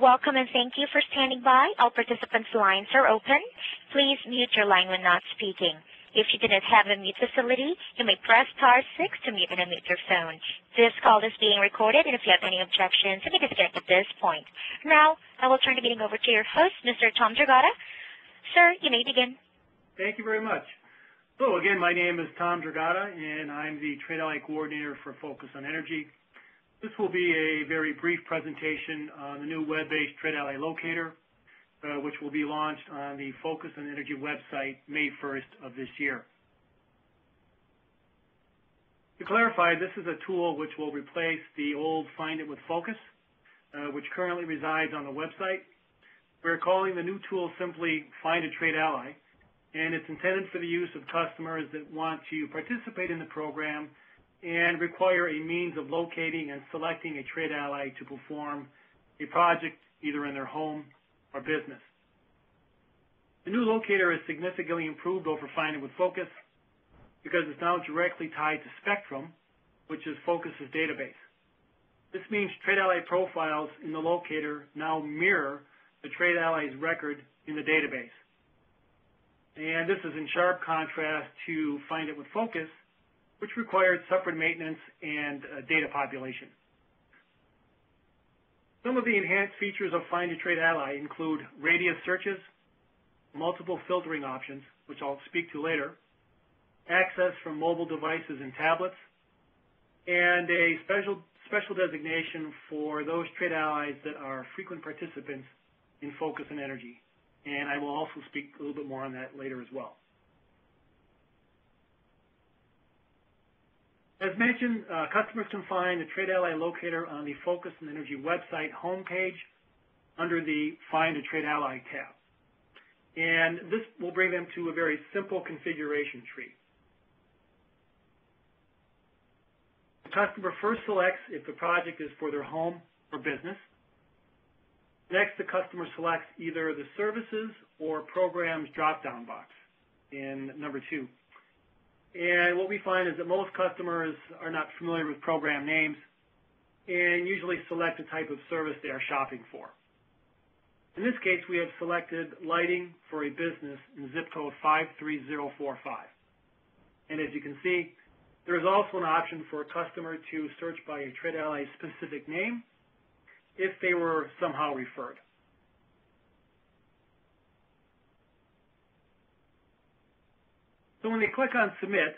Welcome and thank you for standing by. All participants' lines are open. Please mute your line when not speaking. If you didn't have a mute facility, you may press star 6 to mute and unmute your phone. This call is being recorded, and if you have any objections, you may disconnect at this point. Now, I will turn the meeting over to your host, Mr. Tom Dragata. Sir, you may begin. Thank you very much. So again, my name is Tom Dragata, and I'm the Trade Ally Coordinator for Focus on Energy. This will be a very brief presentation on the new web-based Trade Ally Locator, which will be launched on the Focus on Energy website May 1st of this year. To clarify, this is a tool which will replace the old Find It with Focus, which currently resides on the website. We're calling the new tool simply Find a Trade Ally, and it's intended for the use of customers that want to participate in the program and require a means of locating and selecting a trade ally to perform a project either in their home or business. The new locator is significantly improved over Find It with Focus because it's now directly tied to Spectrum, which is Focus's database. This means trade ally profiles in the locator now mirror the trade ally's record in the database. And this is in sharp contrast to Find It with Focus, which required separate maintenance and data population. Some of the enhanced features of Find a Trade Ally include radius searches, multiple filtering options, which I'll speak to later, access from mobile devices and tablets, and a special designation for those trade allies that are frequent participants in Focus on Energy. And I will also speak a little bit more on that later as well. As mentioned, customers can find the Trade Ally Locator on the Focus on Energy website homepage under the Find a Trade Ally tab. And this will bring them to a very simple configuration tree. The customer first selects if the project is for their home or business. Next, the customer selects either the Services or Programs drop-down box in number 2. And what we find is that most customers are not familiar with program names and usually select the type of service they are shopping for. In this case, we have selected lighting for a business in zip code 53045. And as you can see, there is also an option for a customer to search by a Trade Ally specific name if they were somehow referred. So when they click on Submit,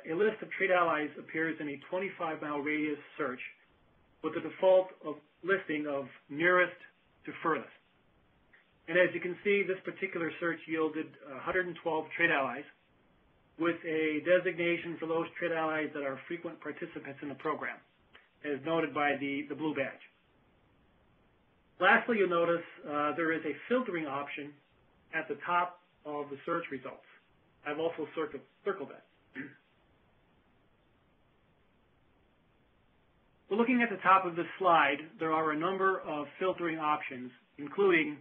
a list of trade allies appears in a 25-mile radius search with the default listing of nearest to furthest. And as you can see, this particular search yielded 112 trade allies with a designation for those trade allies that are frequent participants in the program, as noted by the blue badge. Lastly, you'll notice there is a filtering option at the top of the search results. I've also circled that. So looking at the top of this slide, there are a number of filtering options, including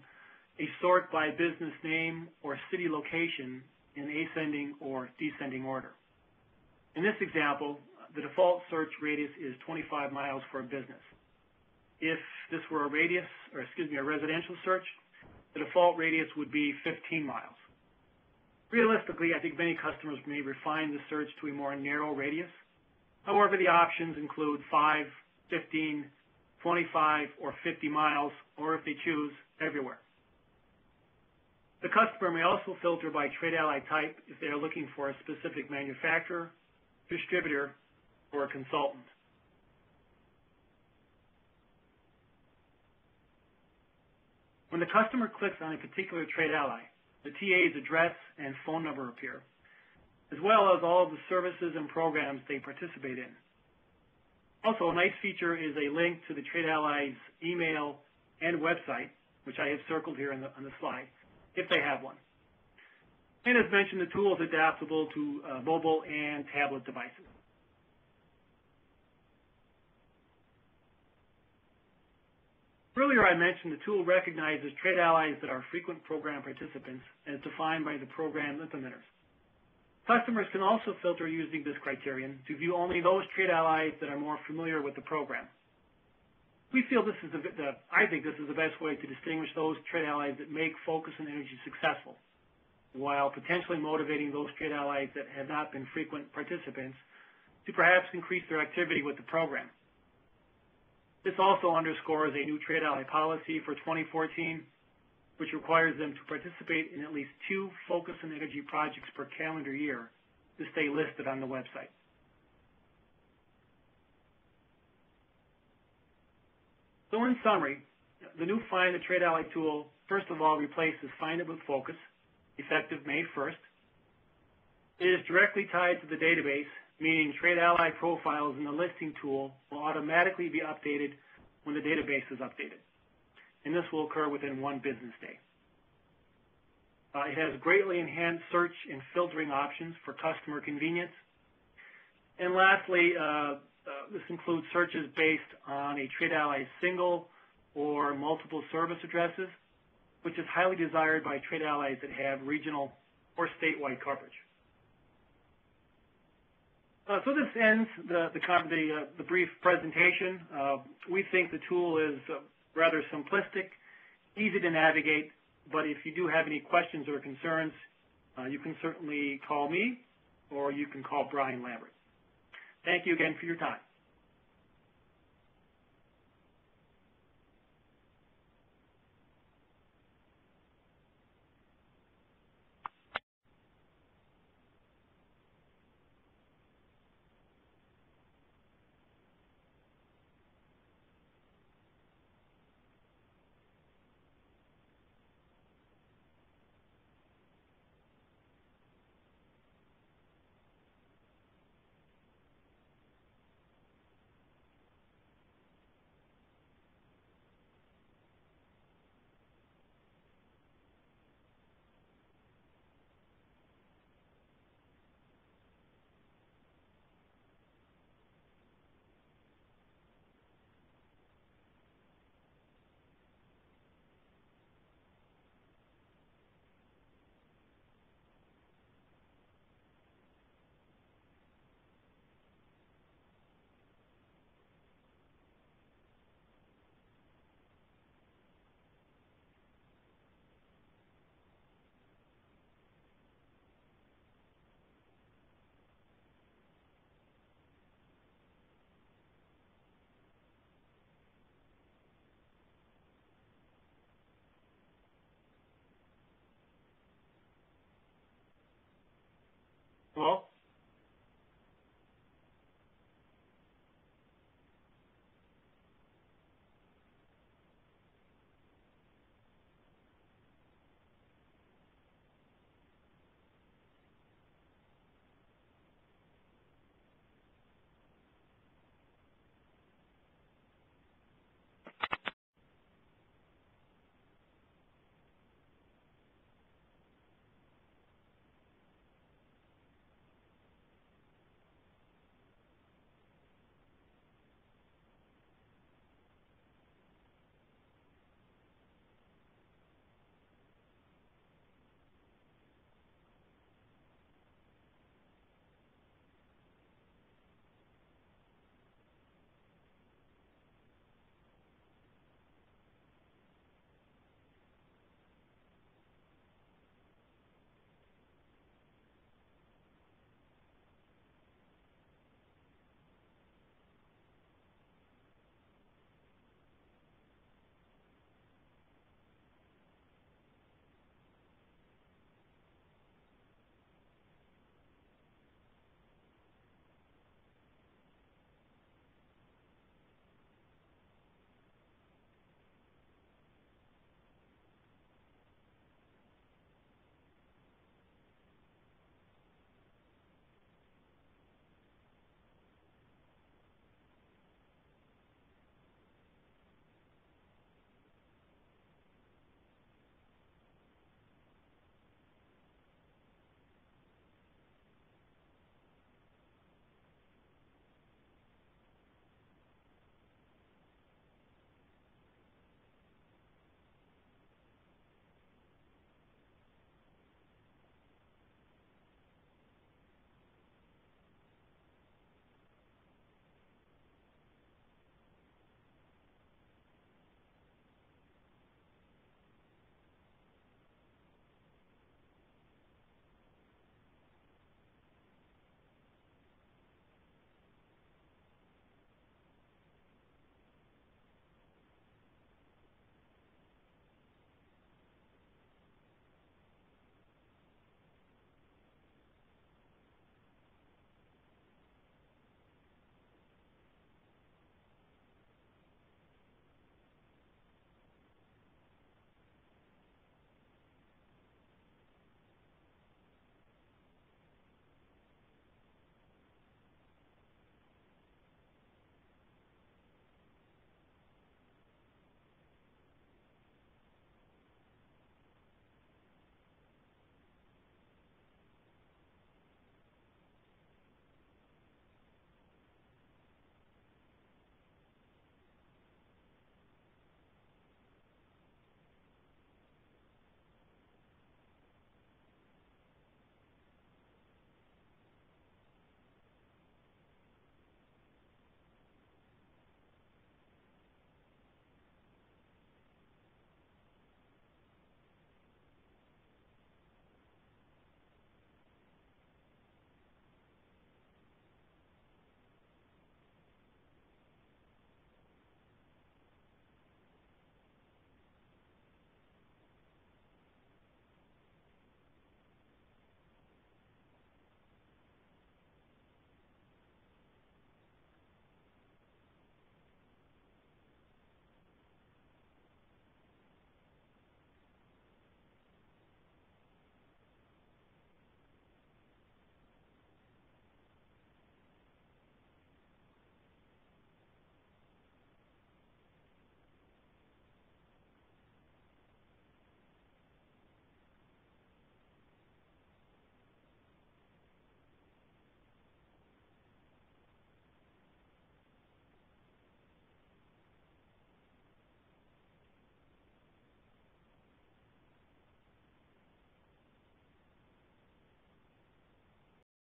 a sort by business name or city location in ascending or descending order. In this example, the default search radius is 25 miles for a business. If this were a residential search, the default radius would be 15 miles. Realistically, I think many customers may refine the search to a more narrow radius. However, the options include 5, 15, 25, or 50 miles, or if they choose, everywhere. The customer may also filter by trade ally type if they are looking for a specific manufacturer, distributor, or a consultant. When the customer clicks on a particular trade ally, the TA's address and phone number appear, as well as all of the services and programs they participate in. Also, a nice feature is a link to the trade ally's email and website, which I have circled here on the slide, if they have one. And as mentioned, the tool is adaptable to mobile and tablet devices. Earlier I mentioned the tool recognizes trade allies that are frequent program participants as defined by the program implementers. Customers can also filter using this criterion to view only those trade allies that are more familiar with the program. We feel this is I think this is the best way to distinguish those trade allies that make Focus and Energy successful, while potentially motivating those trade allies that have not been frequent participants to perhaps increase their activity with the program. This also underscores a new trade ally policy for 2014, which requires them to participate in at least 2 Focus and Energy projects per calendar year to stay listed on the website. So in summary, the new Find a Trade Ally tool, first of all, replaces Find It with Focus, effective May 1st. It is directly tied to the database, meaning trade ally profiles in the listing tool will automatically be updated when the database is updated, and this will occur within 1 business day. It has greatly enhanced search and filtering options for customer convenience. And lastly, this includes searches based on a trade ally's single or multiple service addresses, which is highly desired by trade allies that have regional or statewide coverage. So this ends the brief presentation. We think the tool is rather simplistic, easy to navigate, but if you do have any questions or concerns, you can certainly call me or you can call Brian Lambert. Thank you again for your time.